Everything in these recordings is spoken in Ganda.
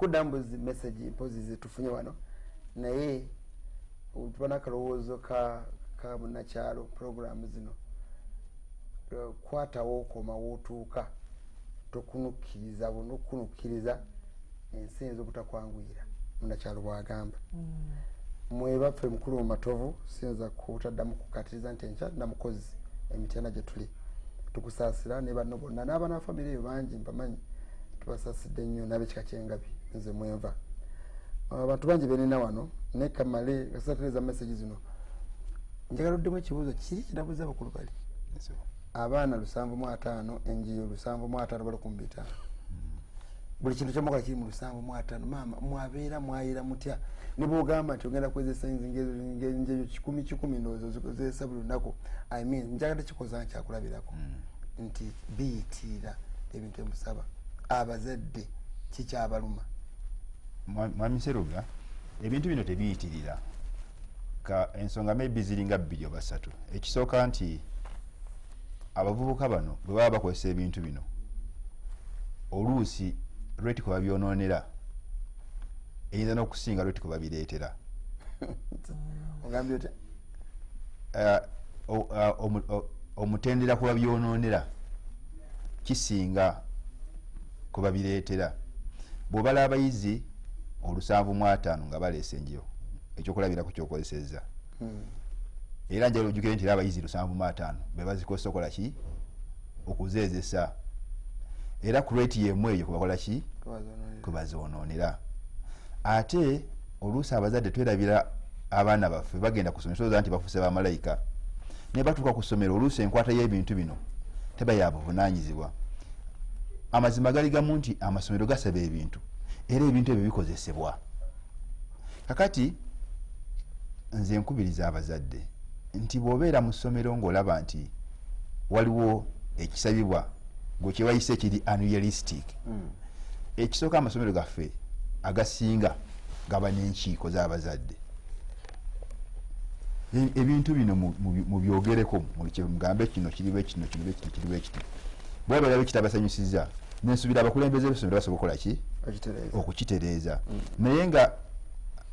kudambuzi message impozi zitufunye wano naye tubona kalowoozo ka munakyalo program zino kwatawo okoma wootuuka tokunukiriza bunokunukiriza ensi enzo butakwanguyira munakyalo bwagamba mwebaffe mukulu mu matovu sinza kutaddamu kukatiriza nti enkya namukozi emitena gye tuli tukusaasira ne banno bonna n'abaana famire eyo bangi mbamanyi tubasaasidde nnyo n'abekika kyengabi nze mwenva abantu bangi benina wano ne kamale kasatereza message zino njagala oddemu ekibuuzo kiri kinabuza abakulu bali abaana 705 enjiyo 705 bali kumbita buli kintu kyomukola kiri mu 705 mama mwabeera mwayira mutya ne bwogamba nti ogenda kwezesa enjeyo 10 ndowooza ozikozesa buli lunaku I mean njagala tekikoza nkyakulabirako nti biyitiira ebintu emusaba abazadde kikyabaluma mwami Seruga ebintu bino tebiyitirira ka ensonga maybe ziringa 2 oba 3 ekisooka nti abavubuka bano bwe baba bakozesa ebintu bino oluusi lweti kuba byononera eyinza n'okusinga lweti kuba bireetera ogambye otya omutendera kuba byononera kisinga kuba bireetera bw'obala abayizi 705 nga baleese enjyo ekyokulabirako kyokozesezza era njala ojjukire nti abayizi 705 be bazikozesa okola ki okuzeezesa era ku rate yemu eyo kubakola ki kubazoononera ate oluusi abazadde twerabira abaana baffe bagenda ku ssomero soza nti bafuse bamalayika ne batuuka ku ssomero oluusi enkwata y'ebintu bino teba ya buvunaanyizibwa amazima gali gamu nti amasomero gasaba ebintu era ebintu ebyo bikozesebwa kakati nze nkubiriza abazadde nti bw'obeera mu ssomero ng'olaba nti waliwo ekisabibwa gwekyewayise kiri unrealistic ekisooka amasomero gaffe agasinga gaba n'enkiiko z'abazadde ebintu bino mubyogereko mugambe kino kiribe kino kiribe kino kiribe kiti bw'obeera bekitabasanyusiza nensuubira abakulembeze b'essomero basobola okukola ki okukitereeza naye nga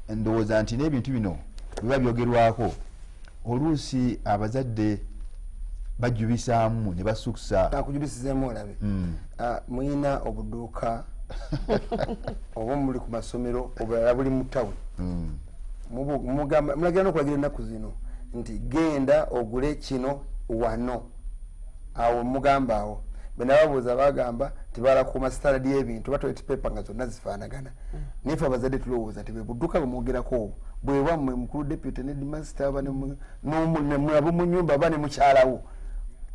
ndowooza nti n'ebintu bino biba byogerwako oluusi abazadde bajubisaamu ne basuksa akujubisizeemu olabe muyina obuduuka oba muli ku masomero obulala buli mu ttawuni mulagira n'okulagira ennaku zino nti genda ogule kino wano awo mugamba awo benababuuza bagamba tibalakuuma sitaladi y'ebintu batoleti pepa nga zonna zifaanagana naye abazadde tulowooza nti bwe budduka bwemwogerako bwe bwammwe mukulu deputy ne dimasita abo mu nnyumba aba ne mukyalawo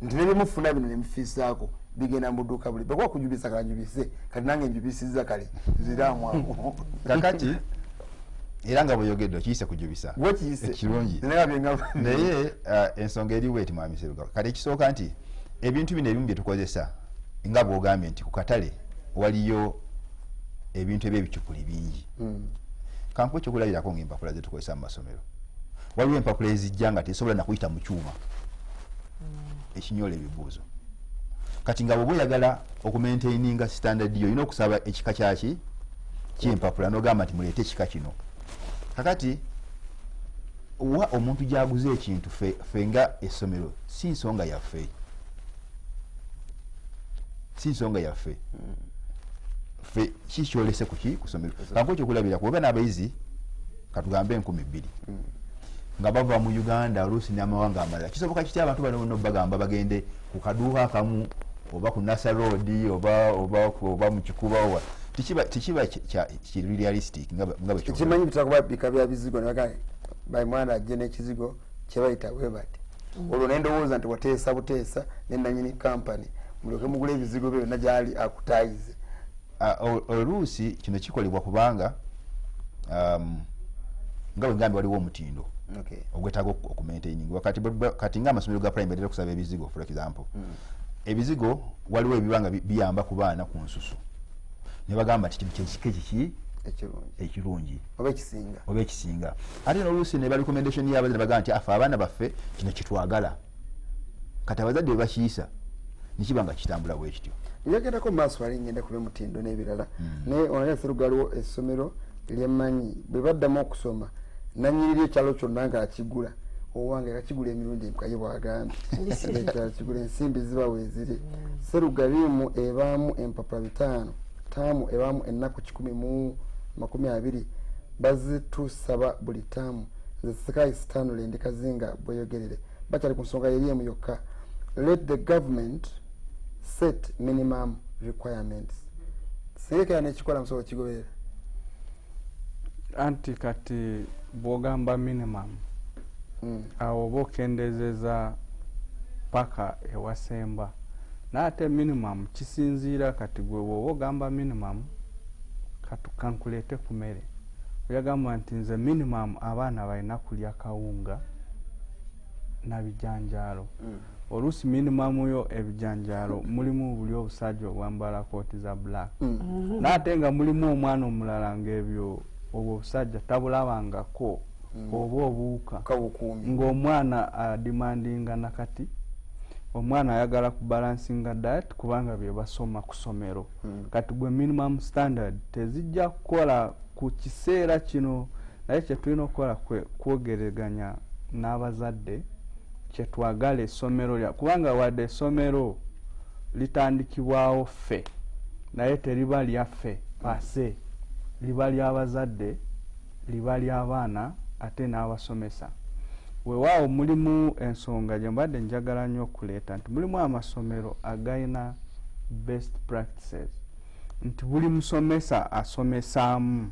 nti nebyemufuna bino nemufiisaako bigenda mu dduuka buli bwekuba kujubisa kanjubise kati nange njubisizza kale ziramwamu kakati era nga bweyogedde okiyise kujubisa ekirungi naye ensonga eriwo eti mwami Seruga kati ekisooka nti ebintu bino ebimu bye tukozesa nga bw'ogambye nti ku katale waliyo ebintu eby'ebicupuli bingi kankuba ekyokulabirako ng'empapula ze tukozesa mu masomero waliwo empapula ezijja nga tesobola nakuyita mu kyuma ekinyola ebibuuzo kati nga bw'oba oyagala okumaintaininga standard yo olina okusaba ekika kyaki ky'empapula n'ogamba nti muleete ekika kino kakati wa omuntu gy'aguze ekintu ffe nga essomero si nsonga yaffe ffe kikyolese kuki kusomero kankuba ekyokulabira kuba n'abayizi katugambe 2,000 nga bava mu Uganda oluusi n'amawanga amalala kisoboka kitya abantu bano bonna bagamba bagende ku kaduuka akamu oba ku Nasa Road oba mu Kikuba oba tikiba kiri realistic nga bwe kimanyi bitakuba bika bya bizigo naga bayimwana ajje n'ekizigo kyebayita webati olwo nendowooza nti wateesa buteesa nenanyini company mulyoke mugula ebizigo byo najali akutayize oluusi kino kikolebwa kubanga nga bwe ngambe waliwo omutindo ogwetaaga okumaintaining kati nga amasomero ga primary okusaba ebizigo for example ebizigo waliwo ebibanga biyamba ku baana ku nsusu ne bagamba nti kino kiki ekirungi oba ekisinga ate n'oluusi ne ba recommendation y'abazadde bagamba nti afe abaana baffe kino kitwagala kati abazadde bwe bakiyisa nikibanga kitambula bwe kityo njagendako maaso wali ngenda kuba mutindo n'ebirala naye onalya serugaliwo essomero lyemmanyi bwe baddamu okusoma nanyirira ekyalo kyonna nga akigula owange akigula emirundi mukaye bwagambye akigula ensimbi ziba weeziri serugalimu ebaamu empapula 5 taamu ebaamu ennaku 120 bazitusaba buli taamu nze sikayi Stanley endikazinga bweyogerere bakyali ku nsonga yeri emu yokka let the government set minimum requirements serekera nekikola musobola kigoberera anti kati bwogamba minimum awo oba okendezeza paka ewasemba naate minimum kisinziira kati gwe woba ogamba minimum kankulete ku mmere oyagamba nti nze minimum abaana balina kulya kawunga na bijanjaalo oluusi minimum yo ebijanjaalo mulimu buli obusajja obwambala kooti za black naate nga mulimu omwana omulala ng'ebyo obwo obusajja tabulabangako oba obuuka ng'omwana adimandinga nakati omwana ayagala kubalansinga diet kubanga bye basoma ku ssomero kati gwe minimum standard tezijja kukola ku kiseera kino naye kyetulina okukola kwogeraganya n'abazadde kyetwagala essomero lya kubanga wadde essomero litandikibwawo ffe naye teriba lyaffe pase liba ly'abazadde liba ly'abaana ate n'abasomesa weewaawo mulimu ensonga gye mbadde njagala nnyo okuleeta nti mulimu amasomero agayina best practices nti buli musomesa asomesaamu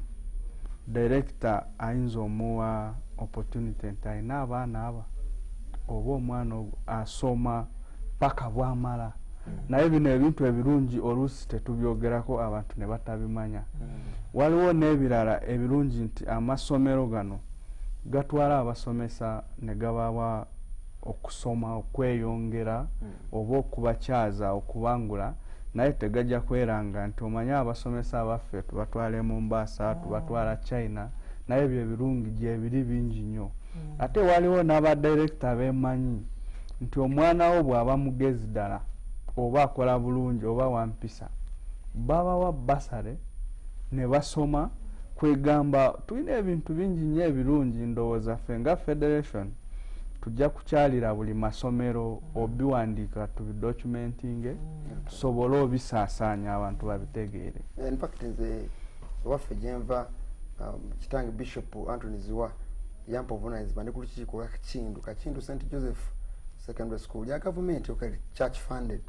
director ayinza omuwa opportunity nti alina abaana aba oba omwana asoma paka bwamala naye bino ebintu ebirungi oluusi tetubyogerako abantu ne batabimanya waliwo n'ebirala ebirungi nti amasomero gano gatwala abasomesa ne gabawa okusoma okweyongera oba okubakyaza okubangula naye tegajja kweranga nti omanya abasomesa abaffe tubatwala mu Mombasa tubatwala China naye bye birungi gye biri bingi nnyo ate waliwo n'abadirekita bemanyi nti omwana wo bw'aba mugezi ddala oba akola bulungi oba wampisa babawa basale ne basoma kwegamba tulina ebintu bingi nnyo ebirungi ndowooza ffe nga federation tujja kukyalira buli masomero obiwandiika tubidocumentinge tusobole obisaasaanya abantu babitegeere. In fact nze waffe gyenva kitange Bishop Anthony Ziwa yampa obuvunaanyizibwa ne ku lukiiko lwa Kakindu St Joseph Secondary School ya gavumenti okali church funded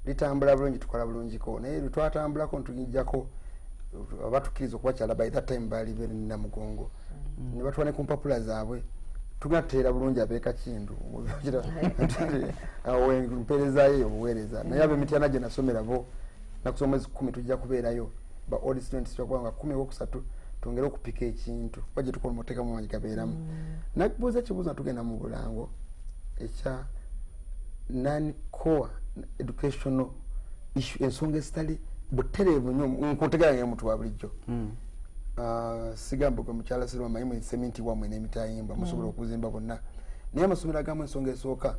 litambula bulungi tukola bulungiko naye lutwatambulako ntugijjako abatukiriza okubakyala by that time bali bere na mugongo ne batwane ku mpapula zaabwe tugateera bulungi abeeka Kindu awo mperezayo obuweereza naye ab'emityana gye nasomera bo nakusoma mwezi 10 tujja kubeerayo ba all students twakwanga 10 wokusatu tongera okupika ekintu waje tukola muteka mu gabeeramu nakubuuza kibuuzo tugenda mu bulango ekya non-core educational issue ensonga ezitali butereevu nnyo nkutegeranya omuntu wa bulijjo sigamba gwe mukyala sirwa mayimu ensementi wamwe n'emitayimba musobola okuzimba bonna naye amasomero agamu ensonga esooka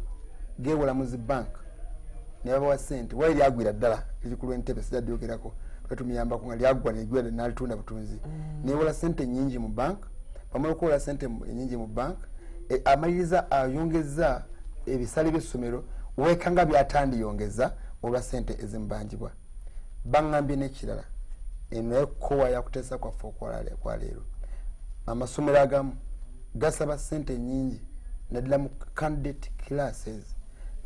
geewola mu zibank ne babawa ssente wali lyagwira ddala liri ku lw'entebe sijadyogerako twetumiyambako nga lyagwa negwira n'alitunda butunzi neewola ssente nnyingi mu bank pamala okuwola ssente nnyingi mu bank amaliriza ayongeza ebisale by'essomero weekanga byatandiyongeza olwa ssente ezimbanjibwa baŋŋambye n'ekirala eno ekowa yakuteesa kwaffe kwa leero amasomero agamu gasaba ssente nnyingi naddala mu candidate classes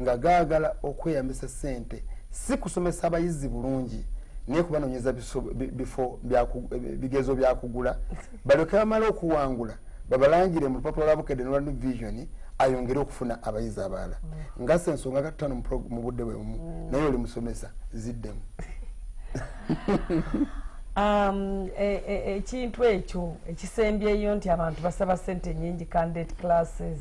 nga gaagala okweyambisa ssente si kusomesa abayizi bulungi naye kubanoonyeza bifo bigezo byakugula balyoke bamala okuwangula babalangire mu lupapula lwa bukedde nolwa New Vision ayongere okufuna abayizi abalala ngasa ensonga gatano mu budde bwe bumu naye oli musomesa ziddemu ekintu ekyo ekisembyeyo nti abantu basaba ssente nnyingi candidate classes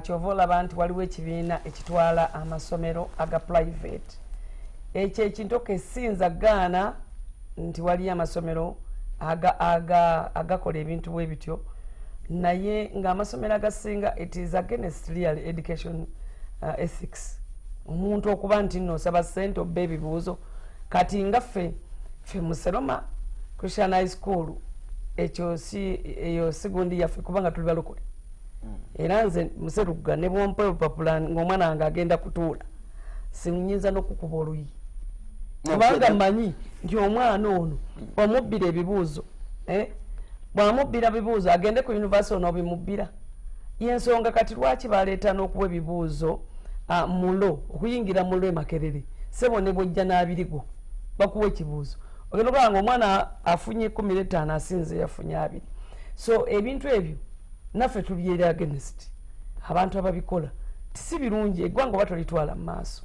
kyova olaba nti waliwo ekibiina ekitwala amasomero aga private ekyo ekintu okesinza gaana nti waliyo amasomero agakola ebintu bwe bityo naye ng'amasomero agasinga it is against real education ethics omuntu okuba nti nno osaba ssente obba ebibuuzo kati nga ffe Museroma Christian High School eyo sigundi yaffe kubanga tuli balokole era nze Muserugga ne bwompa olupapula ng'omwana wange agenda kutuula sinyinza n'okukuba oluyi kubanga mmanyi nti omwana ono omubbira ebibuuzo bw'amubbira bibuuzo agende ku yunivasite onoobimubbira yensonga kati lwaki baleeta n'okuwa ebibuuzo mulo okuyingira mulo emakerere sebo ne bwojja n'abirigo bakuwa ekibuuzo ogenda okulaba ng'omwana afunye 15 asinze yafunye 2 so ebintu ebyo naffe tubyera against abantu ababikola tisi birungi eggwanga oba tolitwala mu maaso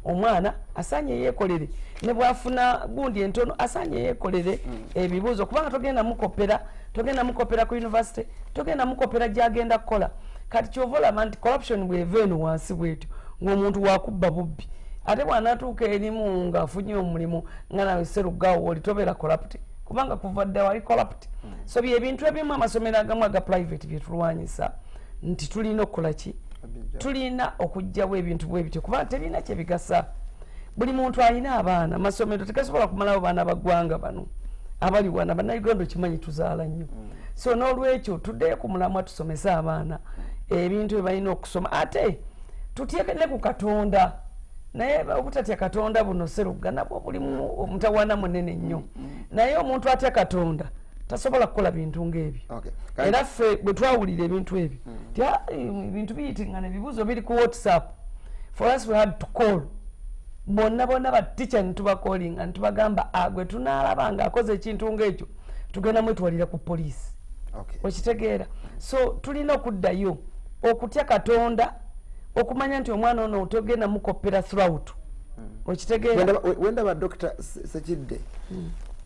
omwana asaanye yeekolere ne bwafuna gundi entono asaanye yeekolere ebibuuzo kubanga togenda mukopera ku yunivasite togenda mukopera gyagenda kukola kati kyova olaba nti corruption bweva eno wansi bwetyo ng'omuntu wakubba bubbi ate bw'anaatuuka erimu ng'afunye omulimu nga nawe Seruggawo oli tobeera corrupt kubanga kuva dda wali corrupt so byebintu ebimu amasomero agamu aga private byetulwanyisa nti tulina okukola ki tulina okugjawo ebintu bwe bityo kubanga tebirina kyebigasa buli muntu alina abaana amasomero tegasobola kumalawo baana baggwanga bano abali wana bannayuganda okimanyi tuzaala nnyo so n'olwekyo tuddeyo ku mulamwa tusomese abaana ebintu bye balina okusoma ate tutyeke ne ku Katonda naye obutatya Katonda buno Serugga nabwo bulimu omutawaana munene nnyo naye omuntu atya Katonda tasobola kukola bintu ng'ebyo era ffe bwe twawulira ebintu ebyo ebintu biyitingana ebibuuzo biri ku WhatsApp for us we had to call bonna baticha nitubakolinga nitubagamba agwe tunaalaba ng'akoze ekintu ng'ekyo tugenda mwetwalira ku poliisi okitegeera so tulina okuddayo okutya Katonda okumanya nti omwana ono otogenda mukopera throughout okitegeera wenda ba Dr. Sekidde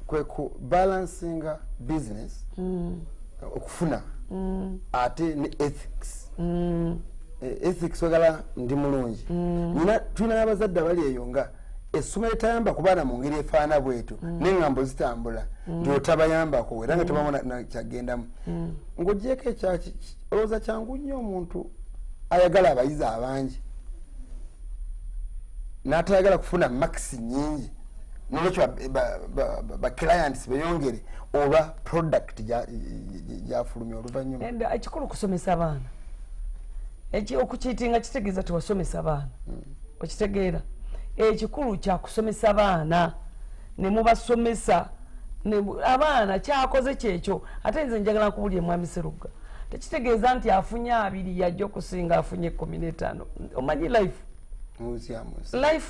kwe ku balancing business okufuna ate ne ethics ethics wagala ndi mulungi tulina n'abazadde bali eyo nga essomero etayamba ku baana mu ngeri efaana bwetu n'engambo zitambula nti otabayambako era nga tebamu nakyagendamu ng'ogyeko ekyaki olowooza kyangu nnyo omuntu ayagala abayizi abangi n'atayagala kufuna makisi nyingi nolwekyo ba clients beyongere oba product gyafulumya oluvannyuma ekikulu kusomesa abaana okukiitinga kitegeeza tiwasomesa abaana okitegeera ekikulu kyakusomesa abaana ne mubasomesa abaana kyakoze kyekyo ate nze njagala nkubulya Mwami Serugga tekitegeeza nti afunye 2 yajja okusinga afunye 15 omanyi life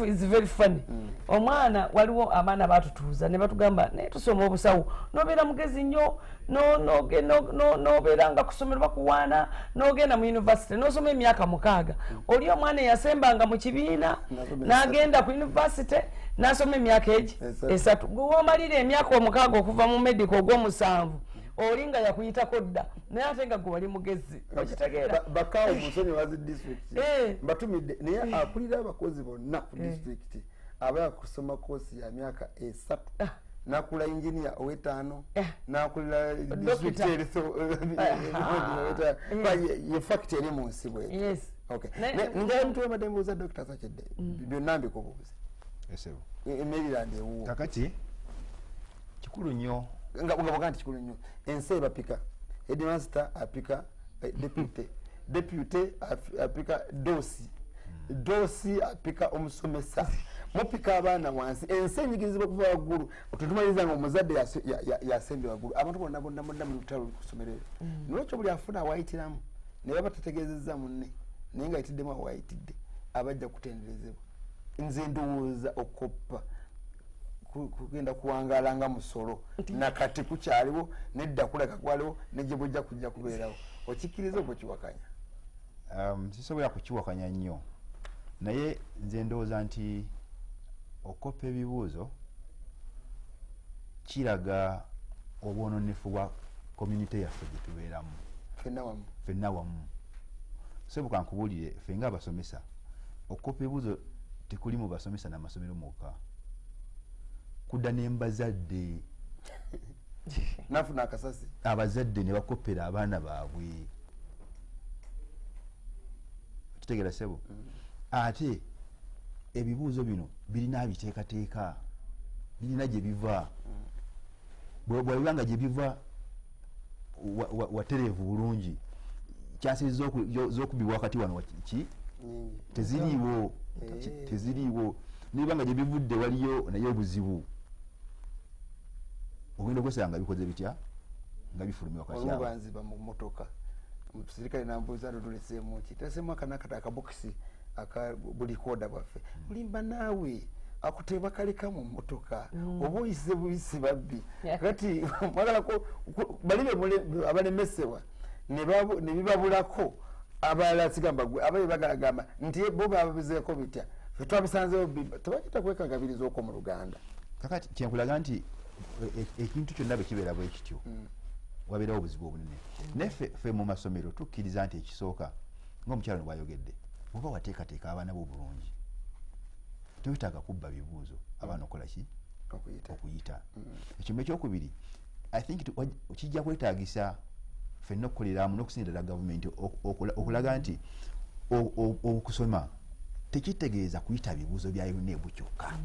is very funny omwana waliwo abaana batutuuza ne batugamba naye tusoma obusawo nobeera mugezi nnyo nobeera nga kusomero bakuwaana nogenda mu yunivasite nosoma emyaka 6 oli omwana eyasembanga mu kibiina n'agenda ku yunivasite n'asoma emyaka egi 3 gwewomalira emyaka 6 okuva mu medical ogw'omusanvu oli nga yakuyitako dda naye ate nga gwe wali mugezi okitegeera bakawo musonyi wazi district mbatumidde naye akulira abakozi bonna ku district aba yakusoma koosi ya myaka 3 nakula engineer owe5 nakulira district ye fact eri mu nsi bwe ngaye mtu wabadde mbuuza Dr. Sekidde byonna mbikubuuza Maryland ewuwo kakati kikulu nnyo nga bwagamba nti kikulu nnyo ensi ebapika headmaster apika deputy apika dosi apika omusomesa mupika abaana wansi ensi enyigirizibwa okuva waggulu tutumaliriza nga omuzadde yasembye waggulu abantu bonna mu lutalo kusomero nolwekyo buli afuna awayitiramu ne baba tategeezezza munne naye nga yitiddemu awayitidde abajja kutenderezebwa nze ndowooza okoppa kugenda kuwangaala nga musolo nakati kukyaliwo nedda kuleka kwaliwo negye bwejja kujja kubeerawo okikkiriza okukiwakanya sisobola kukiwakanya nnyo naye nze ndowooza nti okoppa ebibuuzo kiraga obwononefu bwa community yaffe gye tubeeramu ffenna wamu sobuka nkubuulire ffe nga abasomesa okoppa ebibuuzo tekuli mu basomesa n'amasomero mwokka kudda n'embazadde nafuna akasasi abazadde ne bakopera abaana baabwe kitegeera sebo ate ebibuuzo bino birina biteekateeka, birina gye biva. Bwebanga gye biva watereevu bulungi, kyansi z'okubibwa wakati wano teziriiwo, teziriiwo. Nibanga gye bivudde waliyo naye obuzibu, ogenda okwesanga bikoze bitya nga bifulumya wakati awo. Banziba mu motoka omusirikale nambuuza ndodoleseemu ki tasemu akanakata akabokisi buli koda bwaffe bulimba naawe akuteeba kaleka mu motoka oba oyise buyise babbi kati mwagalako balibe abalemesebwa ne bibabulako abalala sigamba gwe abaye bagalagamba nti bo babizeeko bitya ffe twabisanzeewo tebakita kwekagabiriza okwo mu Luganda. Kakati kyenkulaga nti ekintu kyonna bwe kibeera bwe kityo wabeerawo obuzibu obunene. Naye ffe mu masomero tukkiriza nti ekisooka ng'omukyalo bw'ayogedde, bw'oba wateekateeka abaana bo bulungi tewetaaga kubba bibuuzo abaana okola ki okuyita. Ekimu ekyokubiri I think kijja kwetaagisa ffenna okukolera amu n'okusinza ddala gavumenti okulaga nti okusoma tekitegeeza kuyita bibuuzo bya UNEB kyokka.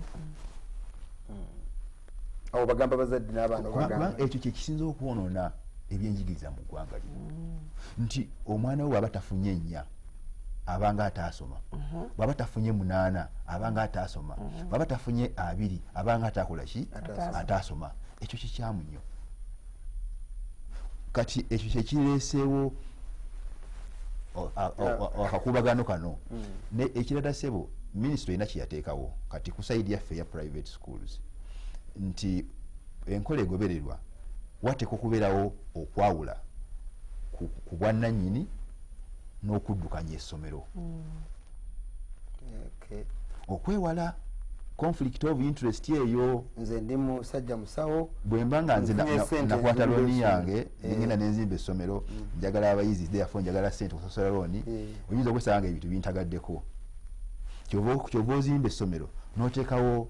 Abo bagamba bazadde n'abaana bagamba ekyo kye kisinza okwonoona ebyenjigiriza mu ggwanga lino, nti omwana we bw'aba tafunye 4 abanga ataasoma, bw'aba tafunye 8 abanga ataasoma, bw'aba tafunye 2 abanga atakola ki ataasoma. Ekyo kikyamu nnyo. Kati ekyo kyekireeseewo akakubagano kano. Ne ekirala ssebo minisitule erina kyeyateekawo kati ku sayidi yaffe ya private schools nti enkola egobererwa wateeka okubeerawo okwawula ku bwannannyini n'okuddukanya essomero, okwewala conflict of interest eyo. Nze ndi musajja musawo, bwe mba nga nze nakwata looni yange ngenda nenzimba essomero, njagala abayizi therefore njagala ssente okusosola looni, oyinza okwesanga ebintu bintagaddeko. Kyova ozimba essomero n'oteekawo